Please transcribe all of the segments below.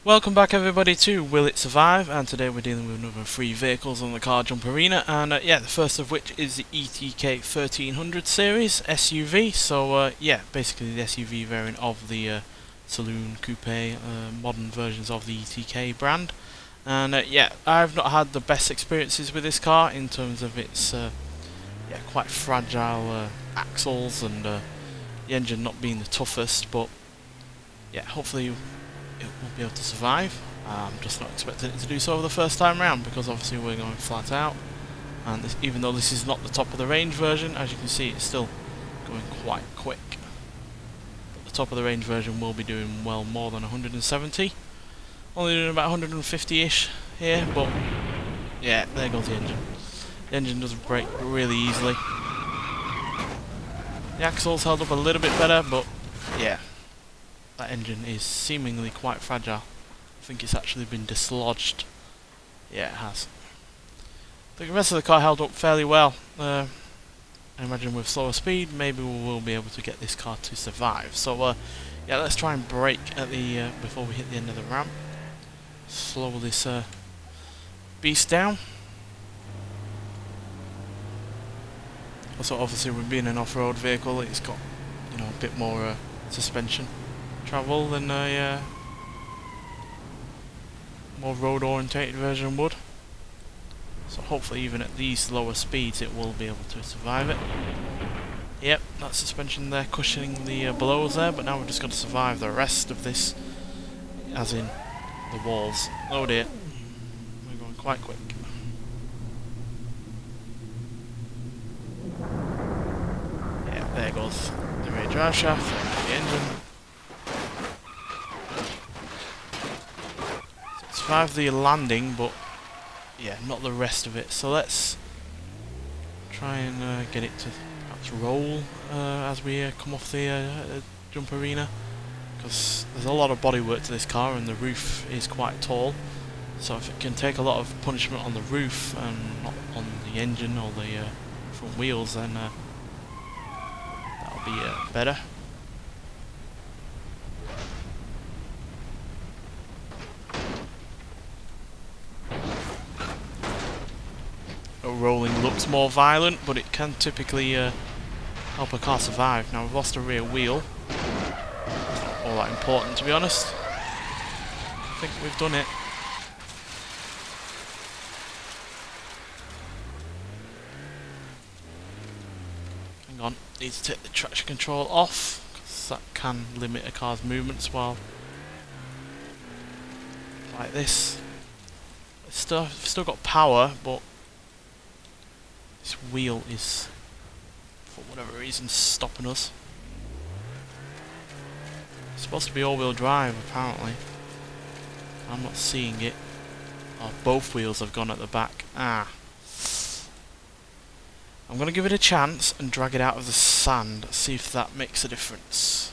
Welcome back everybody to Will It Survive, and today we're dealing with another 3 vehicles on the Car Jump Arena, and the first of which is the ETK 1300 series SUV. So basically the SUV variant of the saloon coupe modern versions of the ETK brand. And I've not had the best experiences with this car in terms of its quite fragile axles and the engine not being the toughest, but hopefully it will be able to survive. I'm just not expecting it to do so the first time round, because obviously we're going flat out, and even though this is not the top of the range version, as you can see it's still going quite quick. But the top of the range version will be doing well more than 170, only doing about 150-ish here, but yeah, there goes the engine. The engine doesn't break really easily. The axles held up a little bit better, but yeah, that engine is seemingly quite fragile. I think it's actually been dislodged. Yeah, it has. The rest of the car held up fairly well. I imagine with slower speed, maybe we will be able to get this car to survive. So let's try and brake at the before we hit the end of the ramp. Slow this beast down. Also, obviously, with being an off-road vehicle, it's got a bit more suspension travel than a more road-orientated version would. So hopefully, even at these lower speeds, it will be able to survive it. Yep, that suspension there cushioning the blows there, but now we've just got to survive the rest of this, as in the walls. Oh dear, we're going quite quick. Yeah, there goes the rear drive shaft, there goes the engine. Survived the landing, but yeah, not the rest of it. So let's try and get it to perhaps roll as we come off the jump arena, because there's a lot of bodywork to this car and the roof is quite tall. So if it can take a lot of punishment on the roof and not on the engine or the front wheels, then that'll be better. Rolling looks more violent, but it can typically help a car survive. Now we've lost a rear wheel. It's not all that important, to be honest. I think we've done it. Hang on, need to take the traction control off, because that can limit a car's movements while like this. It's still got power, but this wheel is, for whatever reason, stopping us. It's supposed to be all-wheel drive, apparently. I'm not seeing it. Oh, both wheels have gone at the back. Ah. I'm going to give it a chance and drag it out of the sand, see if that makes a difference.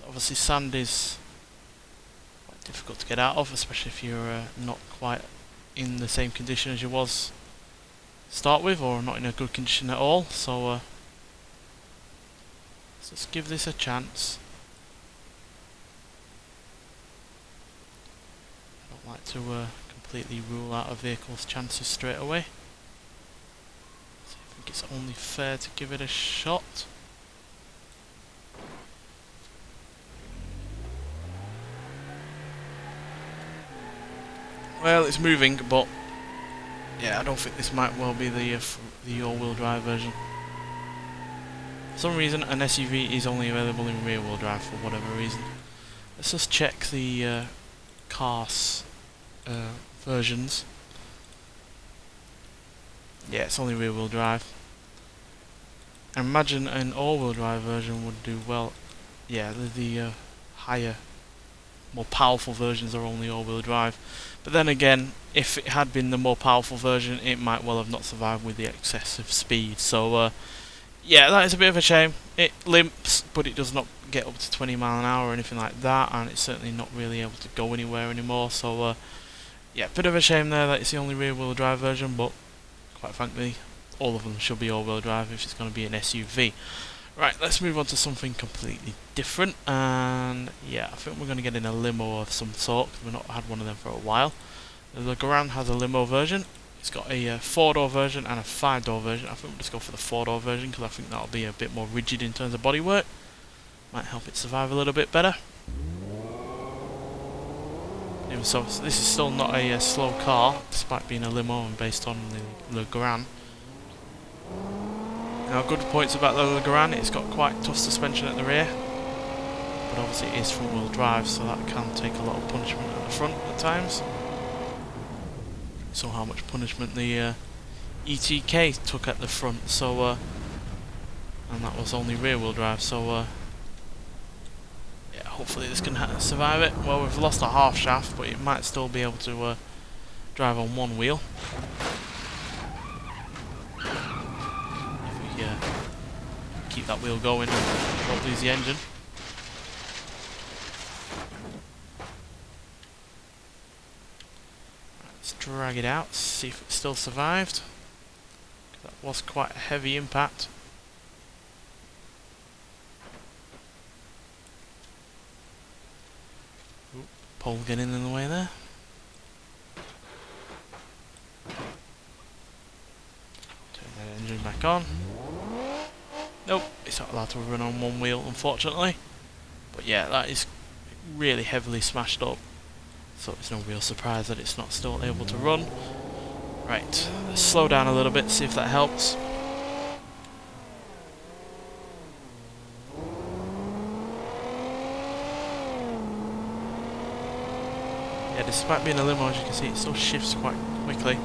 Obviously sand is quite difficult to get out of, especially if you're not quite in the same condition as you was start with, or not in a good condition at all. So let's just give this a chance. I don't like to completely rule out a vehicle's chances straight away. So I think it's only fair to give it a shot. Well, it's moving, but yeah, I don't think this might well be the all-wheel drive version. For some reason, an SUV is only available in rear-wheel drive for whatever reason. Let's just check the cars versions. Yeah, it's only rear-wheel drive. I imagine an all-wheel drive version would do well. Yeah, the higher, more powerful versions are only all-wheel drive. But then again, if it had been the more powerful version, it might well have not survived with the excessive speed. So yeah, that is a bit of a shame. It limps, but it does not get up to 20 mile an hour or anything like that, and it's certainly not really able to go anywhere anymore. So yeah, bit of a shame there that it's the only rear-wheel drive version, but quite frankly, all of them should be all-wheel drive if it's going to be an SUV. Right, let's move on to something completely different, and yeah, I think we're going to get in a limo of some sort, 'cause we've not had one of them for a while. The Garand has a limo version. It's got a 4-door version and a 5-door version. I think we'll just go for the 4-door version, because I think that'll be a bit more rigid in terms of bodywork. Might help it survive a little bit better. Even so, this is still not a slow car, despite being a limo and based on the Garand. Now, good points about the Garand, it's got quite tough suspension at the rear, but obviously it is front wheel drive, so that can take a lot of punishment at the front at times. So how much punishment the ETK took at the front, so and that was only rear wheel drive, so yeah, hopefully this can survive it. Well, we've lost a half shaft, but it might still be able to drive on one wheel. Keep that wheel going and won't lose the engine. Let's drag it out, see if it still survived. That was quite a heavy impact. Oop, pole getting in the way there. Turn that engine back on. Nope, it's not allowed to run on one wheel, unfortunately. But yeah, that is really heavily smashed up, so it's no real surprise that it's not still able to run. Right, let's slow down a little bit, see if that helps. Yeah, despite being a limo, as you can see, it still shifts quite quickly.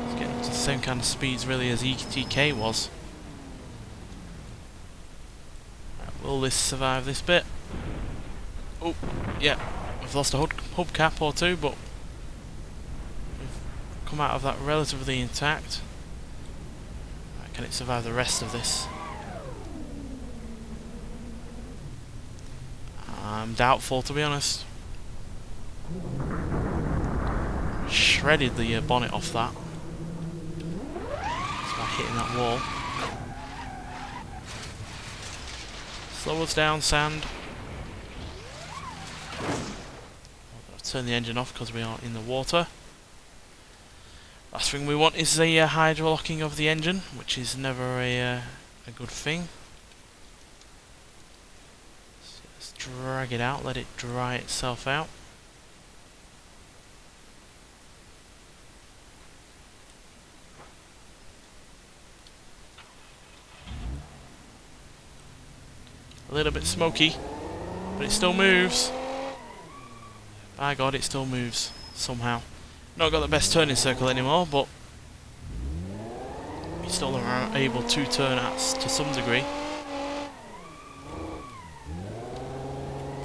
It's getting up to the same kind of speeds really as ETK was. Will this survive this bit? Oh, yeah, we've lost a hubcap or two, but we've come out of that relatively intact. Right, can it survive the rest of this? I'm doubtful, to be honest. Shredded the bonnet off that. Just by hitting that wall. Slow us down, sand. I'll turn the engine off because we are in the water. Last thing we want is the hydro locking of the engine, which is never a good thing. So let's drag it out, let it dry itself out. A little bit smoky, but it still moves. By God, it still moves somehow. Not got the best turning circle anymore, but we still are able to turn to some degree.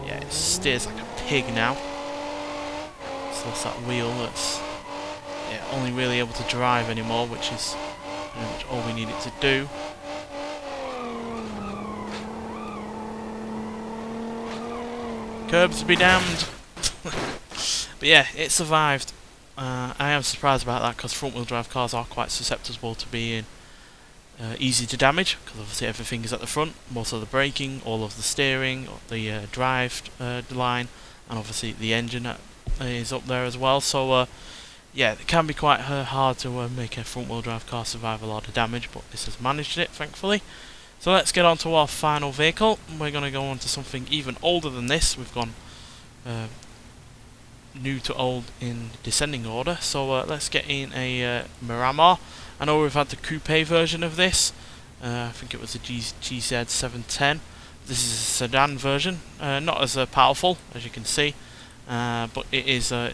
Yeah, it steers like a pig now. So that's that wheel that's only really able to drive anymore, which is pretty much all we need it to do. Curbs be damned. But yeah, it survived. I am surprised about that, because front wheel drive cars are quite susceptible to being easy to damage, because obviously everything is at the front, most of the braking, all of the steering, the drive line, and obviously the engine is up there as well. So yeah, it can be quite hard to make a front wheel drive car survive a lot of damage, but this has managed it, thankfully. So let's get on to our final vehicle. We're going to go on to something even older than this. We've gone new to old in descending order. So let's get in a Miramar. I know we've had the coupe version of this. I think it was the GZ710. This is a sedan version, not as powerful as you can see, but it is a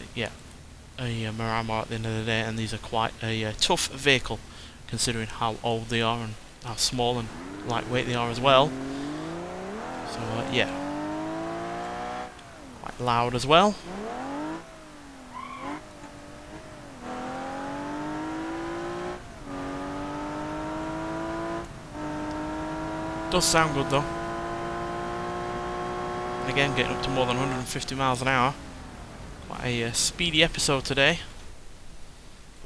Miramar at the end of the day, and these are quite a tough vehicle considering how old they are and how small and lightweight they are as well. So yeah, quite loud as well. Does sound good though. And again, getting up to more than 150 miles an hour. Quite a speedy episode today.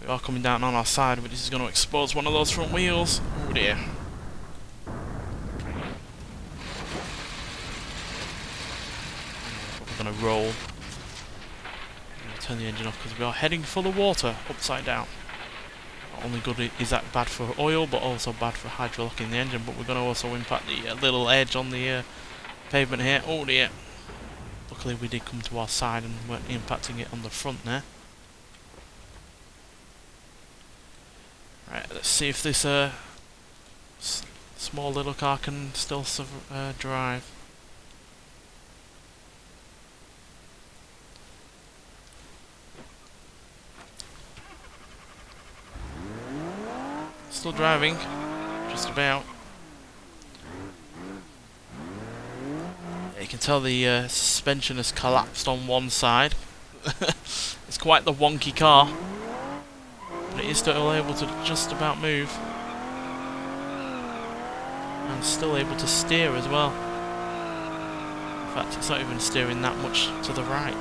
We are coming down on our side, but this is going to expose one of those front wheels. Oh dear. going to roll. Turn the engine off because we are heading for the water upside down. Not only good is that bad for oil, but also bad for hydrolocking the engine. But we're going to also impact the little edge on the pavement here. Oh dear. Luckily we did come to our side and weren't impacting it on the front there. Right, let's see if this small little car can still drive. Still driving, just about. You can tell the suspension has collapsed on one side. It's quite the wonky car, but it is still able to just about move. And still able to steer as well. In fact, it's not even steering that much to the right.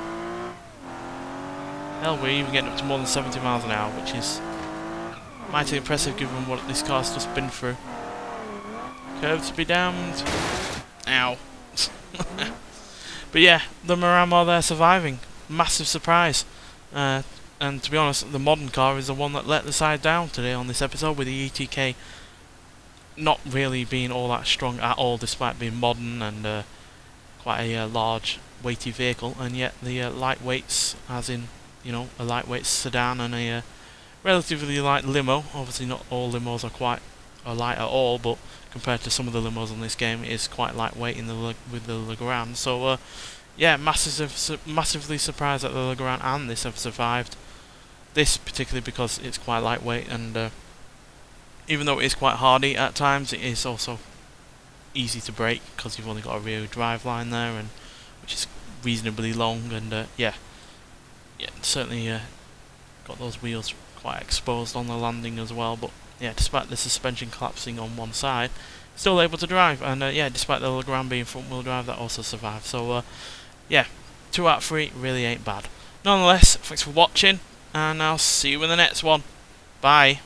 Hell, we're even getting up to more than 70 miles an hour, which is mighty impressive given what this car's just been through. Curve to be damned. Ow. But yeah, the Miramar there surviving. Massive surprise. And to be honest, the modern car is the one that let the side down today on this episode, with the ETK not really being all that strong at all, despite being modern and quite a large, weighty vehicle. And yet the lightweights, as in, you know, a lightweight sedan and a relatively light limo. Obviously not all limos are quite light at all, but compared to some of the limos on this game, it is quite lightweight in with the Legrand. So yeah, massively surprised that the Legrand and this have survived. This particularly because it's quite lightweight, and even though it is quite hardy at times, it is also easy to brake because you've only got a rear drive line there, and which is reasonably long, and yeah, certainly got those wheels quite exposed on the landing as well. But yeah, despite the suspension collapsing on one side, still able to drive, and yeah, despite the Legrand being front wheel drive, that also survived. So yeah, 2 out of 3 really ain't bad. Nonetheless, thanks for watching, and I'll see you in the next one. Bye.